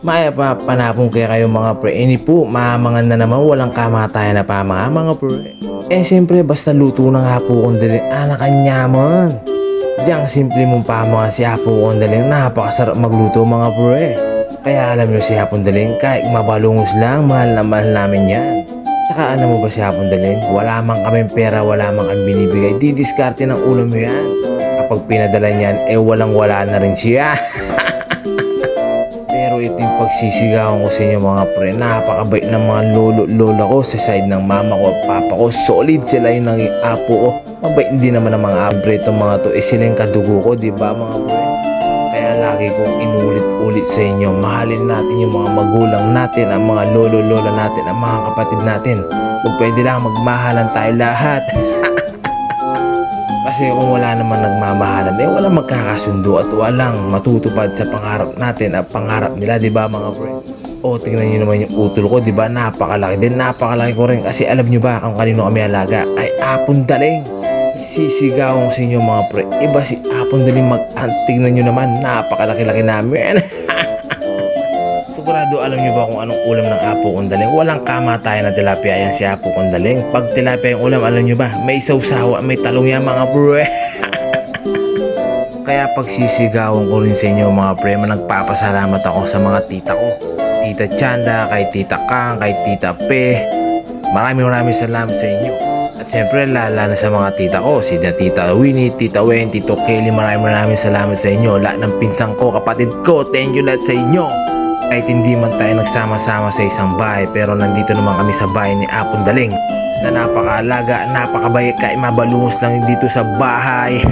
Maya pa panapong kayo mga pre. Ini po, mamangan na naman walang kamatayan na pa mga pre. Siyempre basta luto na nga po kung daling anak kanyaman. Diyang simple mong pamangan si Apo Kondaling, napakasarap magluto mga pre. Kaya alam nyo si Hapon Daling, kahit mabalungos lang, mahal na mahal namin yan. Tsaka alam mo ba si Hapon Daling, wala mang kaming pera, wala mang kami binibigay, didiskarte ng ulam mo yan. Kapag pinadala niyan, walang wala na rin siya. Pero ito yung pagsisigawan ko sa inyo mga pre, napakabait ng mga lolo-lola ko sa side ng mama ko at papa ko. Solid sila yung naging apo ko. Mabait din naman ng mga abre itong mga to, sila yung kadugo ko, di ba mga pre? Kaya lagi kong inulit-ulit sa inyo, mahalin natin yung mga magulang natin, ang mga lolo-lola natin, ang mga kapatid natin. Kung pwede lang, magmahalan tayo lahat. Kasi kung wala naman nagmamahalan, walang magkakasundo at walang matutupad sa pangarap natin at pangarap nila, di ba mga pre? O tingnan nyo naman yung utol ko, di ba? Napakalaki din, napakalaki ko rin. Kasi alam nyo ba kung kanino kami alaga? Ay Apon Daling. Sisigaw ko sa inyo mga pre, iba si Apon Daling tignan nyo naman, napakalaki-laki namin. Sigurado alam nyo ba kung anong ulam ng Apo Kondaling? Walang kamatayan na tilapia yan si Apo Kondaling. Pag tilapia yung ulam, alam nyo ba, may sausawa, may talong yan mga pre. Kaya pagsisigawan ko rin sa inyo mga pre, nagpapasalamat ako sa mga tita ko, Tita Chanda, kay Tita Kang, kay Tita Pe. Maraming salamat sa inyo. At siyempre lala na sa mga tita ko, si Tita Winnie, Tita Wen, Tito Kelly, maraming salamat sa inyo. Lahat ng pinsang ko, kapatid ko, thank you lahat sa inyo. Kahit hindi man tayo nagsama-sama sa isang bahay, pero nandito naman kami sa bahay ni Apon Daling na napakaalaga, napakabait, kahit mabalungos lang dito sa bahay.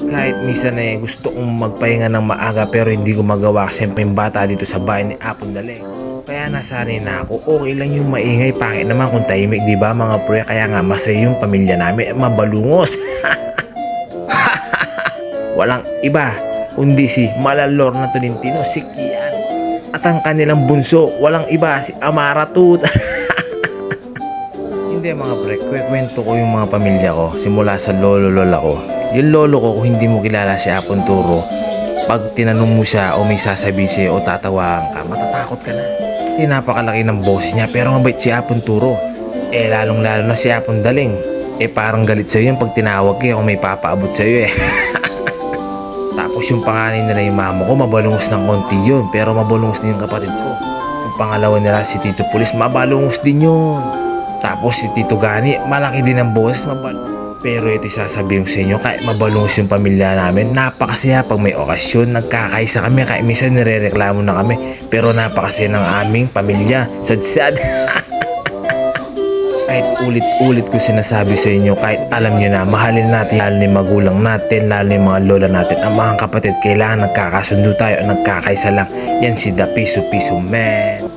Kahit minsan gusto kong magpahinga ng maaga pero hindi ko magawa kasi yung bata dito sa bahay ni Apon Daling. Kaya nasanay na ako, okay lang yung maingay, pangit naman kung tahimik, di ba mga pre? Kaya nga masaya yung pamilya namin, mabalungos. Walang iba kundi si Malalor na Tolentino, si Kian. At ang kanilang bunso, walang iba, si Amara Tut. Hindi mga pre, kwento ko yung mga pamilya ko simula sa lolo-lola ko. Yung lolo ko, kung hindi mo kilala si Apon Turo, pag tinanong mo siya o may sasabihin sa'yo o tatawagan ka, matatakot ka na. Napakalaki ng boss niya pero mabait si Apon Turo. Lalong lalo na si Apon Daling. Parang galit sa'yo yun pag tinawag kayo kung may papaabot sa'yo Tapos yung panganay nila yung mama ko, mabalungos ng konti yun, pero mabalungos din yung kapatid ko. Yung pangalawa nila si Tito Pulis, mabalungos din yun. Tapos si Tito Gani, malaki din ang boses, pero ito sasabihin ko sa inyo, kahit mabalungos yung pamilya namin, napakasaya pag may okasyon, nagkakaisa kami, kahit minsan nirereklamo na kami, pero napakasaya ng aming pamilya, sad-sad. Kahit ulit-ulit ko sinasabi sa inyo, kahit alam nyo na, mahalin natin, lalo ni magulang natin, lalo ni mga lola natin, ang mga kapatid, kailangan nagkakasundo tayo, nagkakaisa lang. Yan si The Piso Piso Man.